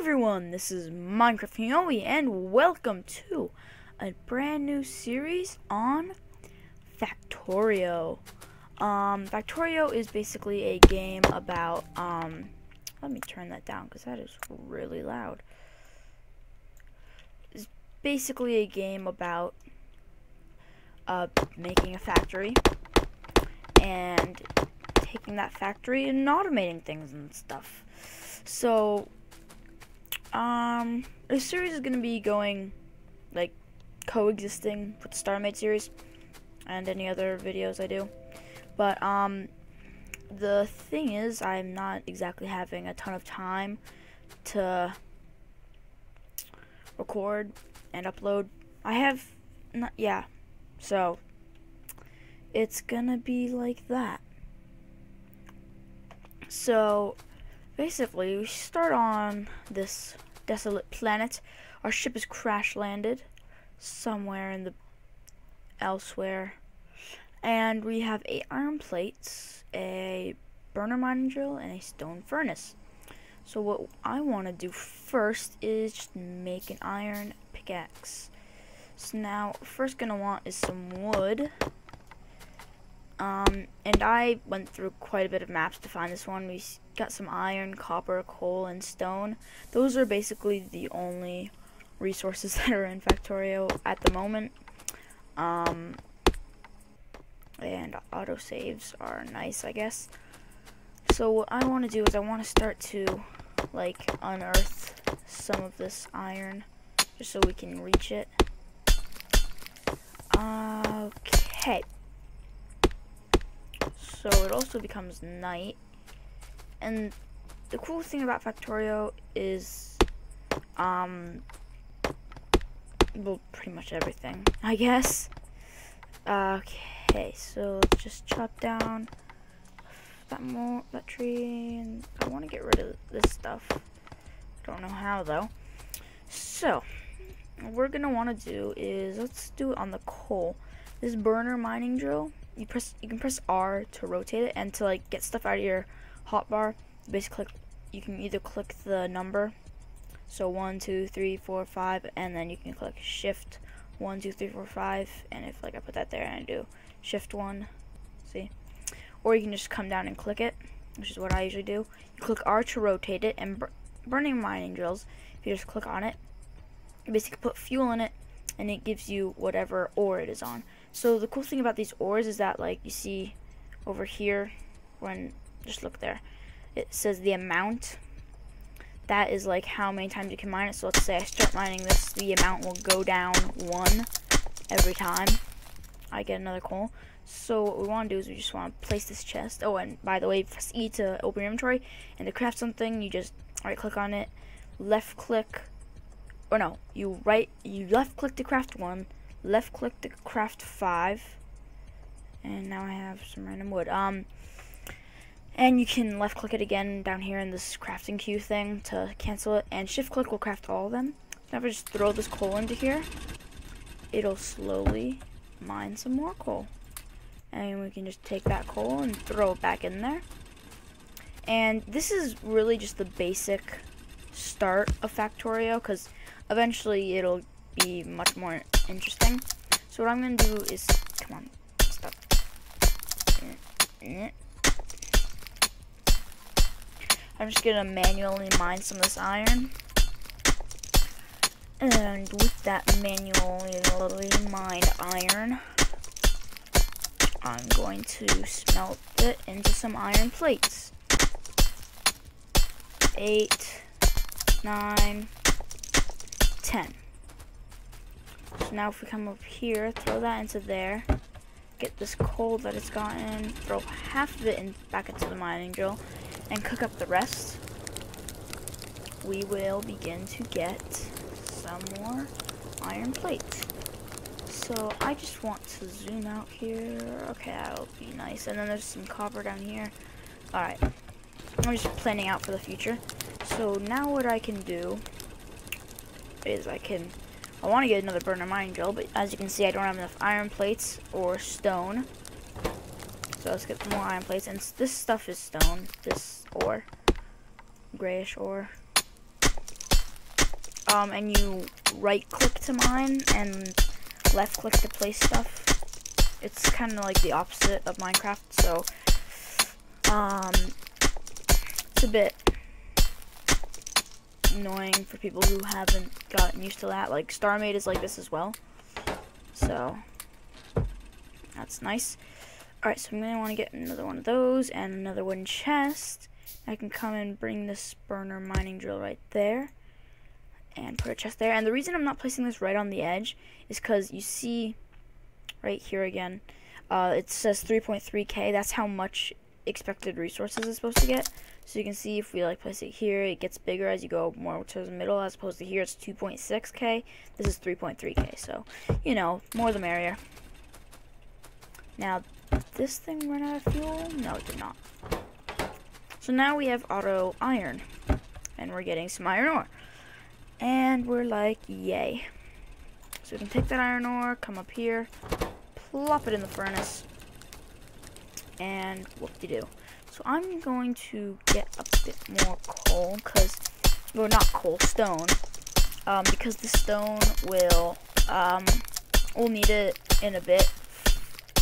everyone, this is MinecraftkingOEH and welcome to a brand new series on Factorio. Factorio is basically a game about, let me turn that down because that is really loud. It's basically a game about making a factory and taking that factory and automating things and stuff. So this series is gonna be going like coexisting with the Starmade series and any other videos I do. But the thing is, I'm not exactly having a ton of time to record and upload. So it's gonna be like that. So basically, we start on this desolate planet. Our ship is crash landed somewhere in the elsewhere, and we have 8 iron plates, a burner mining drill, and a stone furnace. So what I want to do first is just make an iron pickaxe. So now, first gonna want is some wood. And I went through quite a bit of maps to find this one. We got some iron, copper, coal, and stone. Those are basically the only resources that are in Factorio at the moment. And autosaves are nice, I guess. So what I want to do is I want to start to like unearth some of this iron just so we can reach it. Okay. So it also becomes night, and the cool thing about Factorio is, well, pretty much everything, I guess. Okay, so let's just chop down that tree, and I want to get rid of this stuff. Don't know how though. So what we're gonna want to do is let's do it on the coal. This burner mining drill. You can press R to rotate it, and to like get stuff out of your hotbar, basically you can either click the number, so 1, 2, 3, 4, 5, and then you can click Shift 1, 2, 3, 4, 5, and if like I put that there and I do Shift 1, see, or you can just come down and click it, which is what I usually do. You click R to rotate it, and burning mining drills, if you just click on it, you basically put fuel in it, and it gives you whatever ore it is on. So the cool thing about these ores is that, like, you see over here, just look there, it says the amount. That is like how many times you can mine it. So let's say I start mining this, the amount will go down 1 every time I get another coal. So what we want to do is we just want to place this chest. Oh, and by the way, press E to open your inventory, and to craft something, you just right click on it, left click, or no, you left click to craft 1, left click to craft 5, and now I have some random wood. And you can left click it again down here in this crafting queue thing to cancel it, and shift click will craft all of them. Now if I just throw this coal into here, it'll slowly mine some more coal, and we can just take that coal and throw it back in there. And this is really just the basic start of Factorio, because eventually it'll be much more interesting. So what I'm gonna do is, come on, stop. I'm just gonna manually mine some of this iron, and with that manually mined iron, I'm going to smelt it into some iron plates. 8, 9, 10. So now if we come up here, throw that into there, get this coal that it's gotten, throw half of it back into the mining drill, and cook up the rest, we will begin to get some more iron plates. So I just want to zoom out here. Okay, that'll be nice. And then there's some copper down here. Alright, I'm just planning out for the future. So now what I can do is I want to get another burner mining drill, but as you can see, I don't have enough iron plates or stone. So let's get more iron plates, and this stuff is stone, this ore, grayish ore. and you right click to mine and left click to place stuff. It's kind of like the opposite of Minecraft, so it's a bit annoying for people who haven't gotten used to that. Like Starmade is like this as well, so that's nice. Alright, so I'm going to want to get another one of those and another wooden chest. I can come and bring this burner mining drill right there and put a chest there. And the reason I'm not placing this right on the edge is because you see right here again, it says 3.3k. That's how much expected resources is supposed to get. So you can see if we like place it here, it gets bigger as you go more towards the middle, as opposed to here it's 2.6k. This is 3.3k, so you know, more the merrier. Now, did this thing run out of fuel? No, it did not. So now we have auto iron, and we're getting some iron ore, and we're like, yay. So we can take that iron ore, come up here, plop it in the furnace, and whoop-de-doo. So I'm going to get a bit more coal, well, not coal, stone, because the stone will, we'll need it in a bit,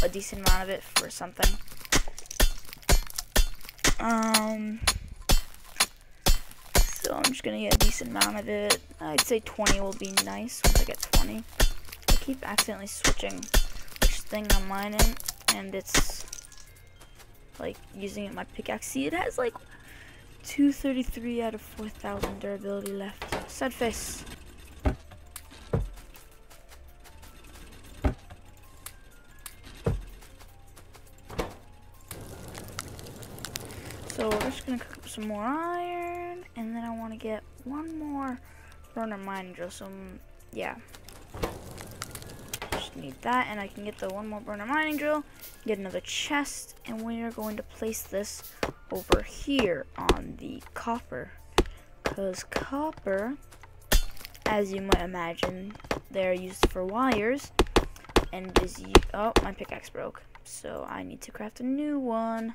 a decent amount of it for something. So I'm just gonna get a decent amount of it. I'd say 20 will be nice once I get 20. I keep accidentally switching which thing I'm mining, and it's like using it my pickaxe. See, it has like 233 out of 4,000 durability left. Sad face. So we're just gonna cook up some more iron, and then I want to get one more burner mining drill. So yeah, just need that, and I can get the one more burner mining drill, get another chest, and we are going to place this over here on the copper, because copper, as you might imagine, they're used for wires, and oh, my pickaxe broke, so I need to craft a new one.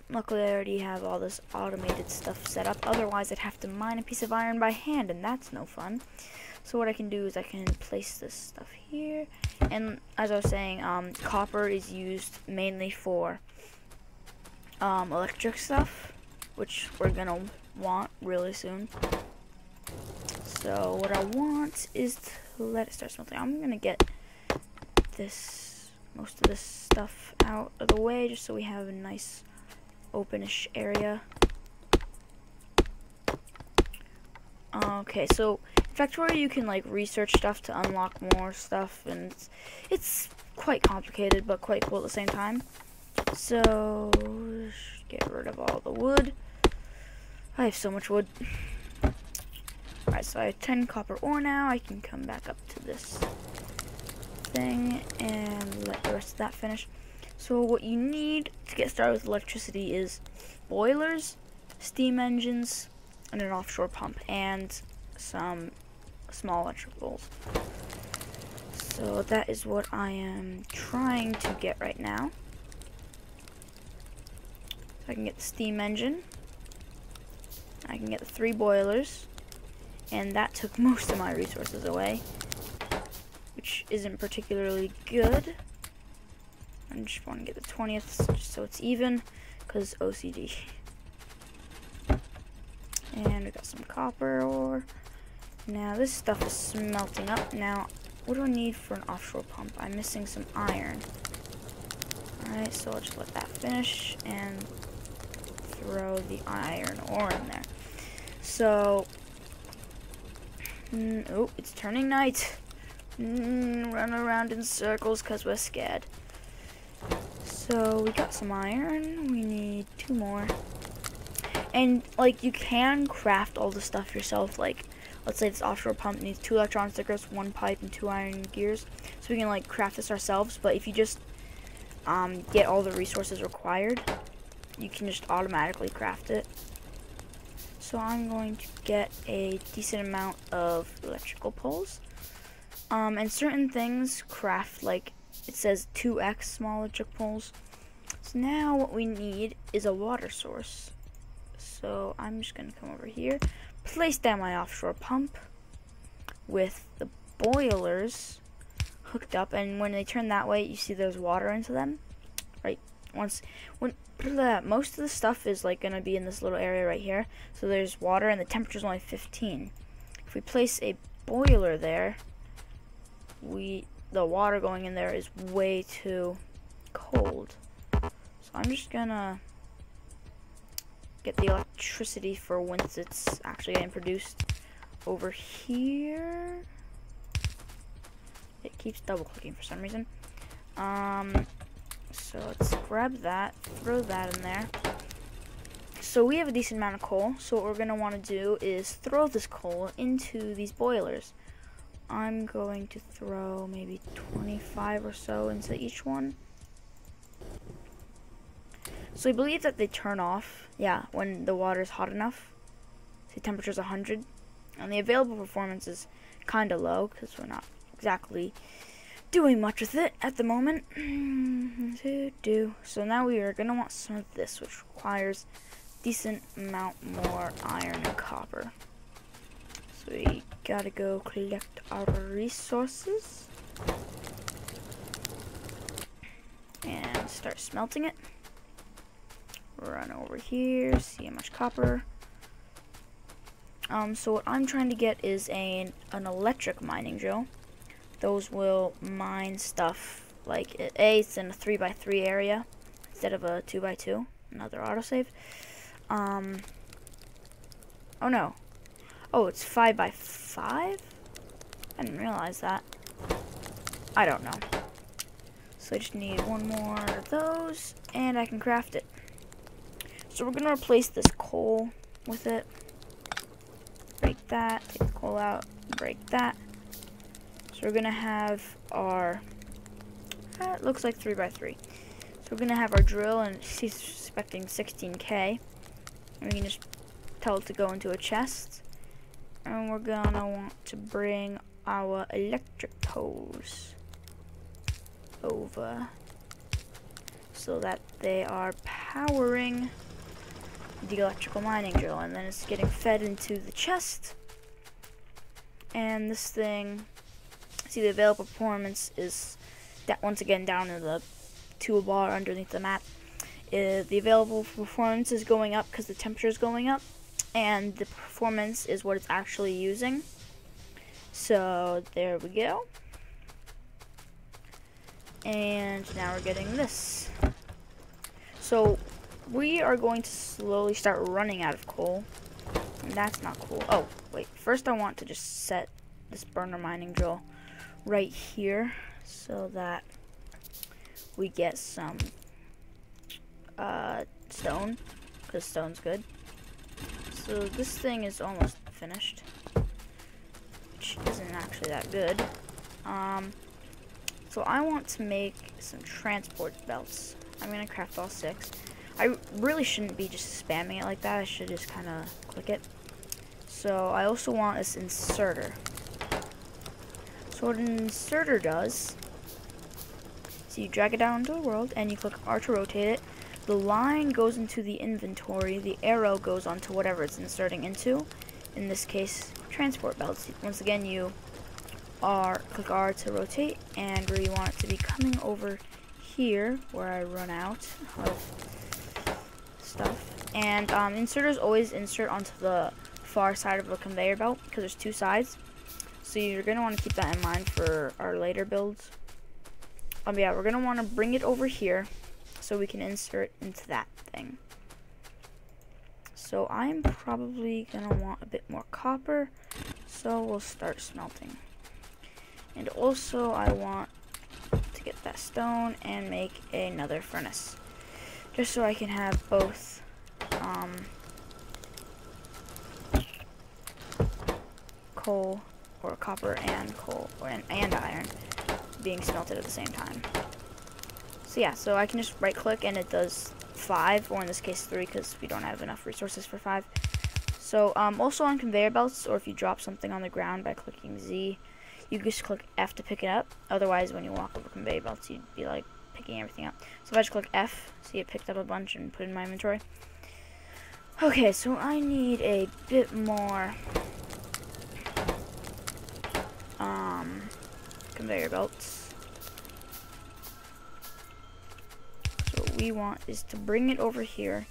Luckily, I already have all this automated stuff set up. Otherwise, I'd have to mine a piece of iron by hand, and that's no fun. So what I can do is I can place this stuff here. And as I was saying, copper is used mainly for electric stuff, which we're going to want really soon. So what I want is to let it start smelting. I'm going to get most of this stuff out of the way just so we have a nice openish area. Okay, so in Factorio you can like research stuff to unlock more stuff, and it's quite complicated but quite cool at the same time. So get rid of all the wood. I have so much wood. Alright, so I have 10 copper ore now. I can come back up to this thing and let the rest of that finish. So what you need to get started with electricity is boilers, steam engines, and an offshore pump, and some small electricals. So that is what I am trying to get right now. So I can get the steam engine, I can get the 3 boilers, and that took most of my resources away, which isn't particularly good. I just want to get the 20th just so it's even, because OCD. And we got some copper ore. Now this stuff is smelting up. Now, what do I need for an offshore pump? I'm missing some iron. Alright, so I'll just let that finish and throw the iron ore in there. So, oh, it's turning night. Run around in circles because we're scared. So we got some iron, we need 2 more. And like you can craft all the stuff yourself, like let's say this offshore pump needs 2 electron stickers, 1 pipe, and 2 iron gears. So we can like craft this ourselves, but if you just get all the resources required, you can just automatically craft it. So I'm going to get a decent amount of electrical poles. And certain things craft like, it says 2x small electric poles. So now what we need is a water source. So I'm just gonna come over here, place down my offshore pump with the boilers hooked up, and when they turn that way, you see there's water into them, right? Most of the stuff is like gonna be in this little area right here, so there's water and the temperature's only 15. If we place a boiler there, the water going in there is way too cold. So I'm just gonna get the electricity for once it's actually getting produced over here. It keeps double clicking for some reason. So let's grab that, throw that in there. So we have a decent amount of coal, so what we're gonna want to do is throw this coal into these boilers. I'm going to throw maybe 25 or so into each one. So I believe that they turn off, when the water is hot enough. The temperature's 100, and the available performance is kind of low because we're not exactly doing much with it at the moment. So now we are gonna want some of this, which requires decent amount more iron and copper. So we gotta go collect our resources and start smelting it. Run over here, see how much copper. So what I'm trying to get is an electric mining drill. Those will mine stuff like it's in a 3x3 area instead of a 2x2. Another autosave. Oh no. Oh, it's 5x5? I didn't realize that. I don't know. So I just need one more of those, and I can craft it. So we're gonna replace this coal with it. Break that, take the coal out, break that. So we're gonna have our, it looks like 3x3. So we're gonna have our drill, and she's expecting 16K. And we can just tell it to go into a chest. And we're gonna want to bring our electric poles over so that they are powering the electrical mining drill, and then it's getting fed into the chest. And this thing, see, the available performance is that once again down in the toolbar underneath the map. The available performance is going up because the temperature is going up, and the performance is what it's actually using. So there we go. And now we're getting this. So we are going to slowly start running out of coal, and that's not cool. Oh wait, first I want to just set this burner mining drill right here so that we get some stone, because stone's good. So this thing is almost finished, which isn't actually that good. So I want to make some transport belts. I'm gonna craft all 6. I really shouldn't be just spamming it like that. I should just kind of click it. So I also want this inserter. So what an inserter does, so you drag it down into the world and you click R to rotate it. The line goes into the inventory. The arrow goes onto whatever it's inserting into. In this case, transport belts. Once again, you click R to rotate, and where you want it to be coming over here, where I run out of stuff. And inserters always insert onto the far side of a conveyor belt because there's 2 sides. So you're gonna want to keep that in mind for our later builds. Yeah, we're gonna want to bring it over here so we can insert into that thing. So I'm probably gonna want a bit more copper, so we'll start smelting. And also I want to get that stone and make another furnace, just so I can have both coal or copper and coal and iron being smelted at the same time. So yeah, so I can just right click and it does 5, or in this case 3, because we don't have enough resources for 5. So also on conveyor belts, or if you drop something on the ground by clicking Z, you just click F to pick it up. Otherwise, when you walk over conveyor belts, you'd be like picking everything up. So if I just click F, see it picked up a bunch and put it in my inventory. Okay, so I need a bit more conveyor belts. So what we want is to bring it over here,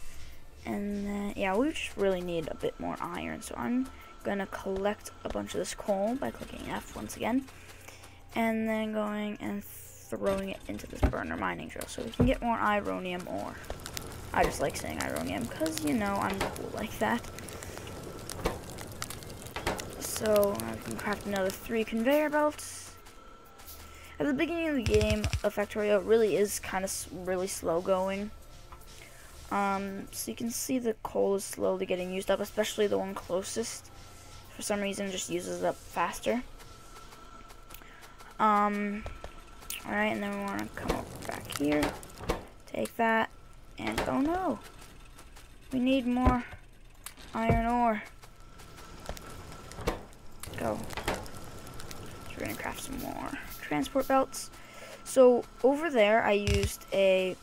and then yeah, we just really need a bit more iron. So I'm gonna collect a bunch of this coal by clicking F once again, and then going and throwing it into this burner mining drill so we can get more ironium ore. I just like saying ironium because, you know, I'm cool like that. So I can craft another 3 conveyor belts. At the beginning of the game, Factorio really is kind of really slow going. So you can see the coal is slowly getting used up, especially the one closest. For some reason, just uses up faster. Alright, and then we want to come over back here, take that, and oh no, we need more iron ore. Go. So we're gonna craft some more transport belts. So over there, I used to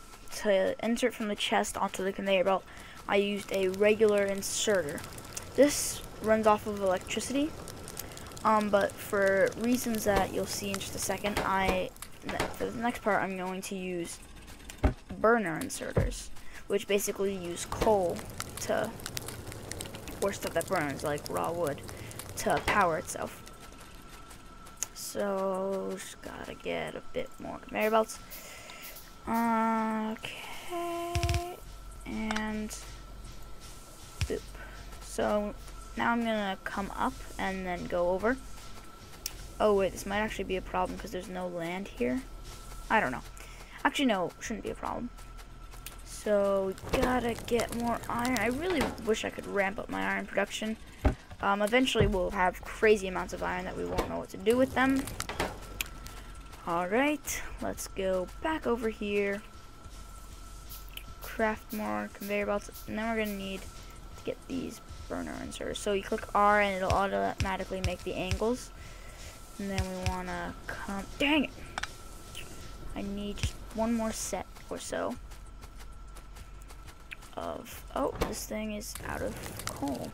insert from the chest onto the conveyor belt, I used a regular inserter. This runs off of electricity, but for reasons that you'll see in just a second, for the next part, I'm going to use burner inserters, which basically use coal or stuff that burns, like raw wood, to power itself. So, just gotta get a bit more conveyor belts. Okay, and boop. So, now I'm gonna come up and then go over. Oh wait, this might actually be a problem because there's no land here. I don't know. Actually, no, shouldn't be a problem. So, we gotta get more iron. I really wish I could ramp up my iron production. Eventually we'll have crazy amounts of iron that we won't know what to do with them. Alright, let's go back over here. Craft more conveyor belts, and then we're gonna need to get these burner inserters. So you click R and it'll automatically make the angles. And then we wanna come, dang it! I need just one more set or so of, oh, this thing is out of coal.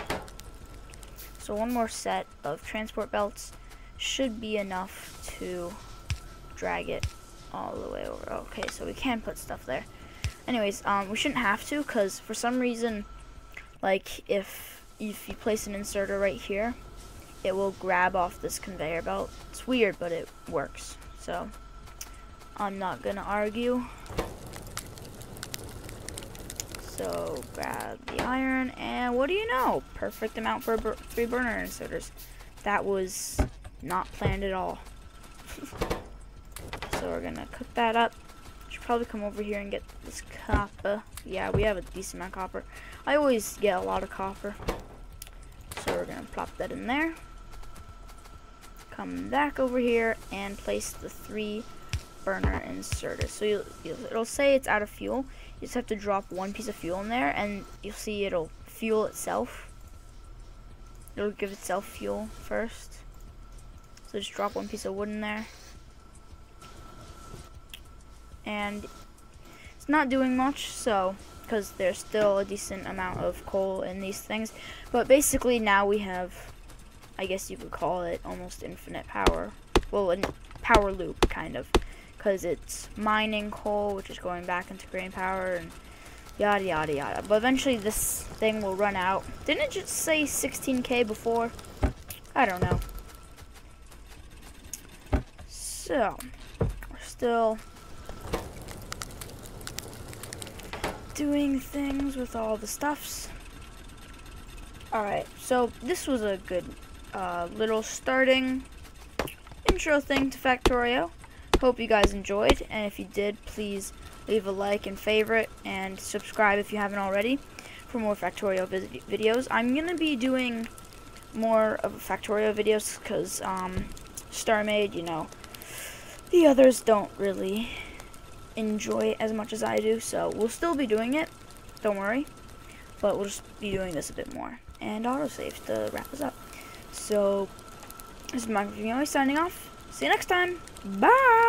So one more set of transport belts should be enough to drag it all the way over. Okay, so we can put stuff there. Anyways, we shouldn't have to, because for some reason, like if you place an inserter right here, it will grab off this conveyor belt. It's weird, but it works. So I'm not gonna argue. So grab the iron, and what do you know? Perfect amount for 3 burner inserters. That was not planned at all. So we're gonna cook that up. Should probably come over here and get this copper. Yeah, we have a decent amount of copper. I always get a lot of copper. So we're gonna plop that in there. Come back over here and place the 3 burner inserters. So it'll say it's out of fuel. You just have to drop 1 piece of fuel in there, and you'll see it'll fuel itself. It'll give itself fuel first. So just drop 1 piece of wood in there. And it's not doing much, so, because there's still a decent amount of coal in these things. But basically now we have, I guess you could call it almost infinite power. Well, a power loop, kind of. Because it's mining coal, which is going back into grain power, and yada yada yada. But eventually this thing will run out. Didn't it just say 16K before? I don't know. So, we're still doing things with all the stuffs. Alright, so this was a good little starting intro thing to Factorio. Hope you guys enjoyed, and if you did, please leave a like and favorite, and subscribe if you haven't already for more Factorio videos. I'm going to be doing more of Factorio videos because Starmade, you know, the others don't really enjoy it as much as I do, so we'll still be doing it, don't worry, but we'll just be doing this a bit more. And autosave to wrap us up. So, this is MinecraftkingOEH signing off. See you next time. Bye!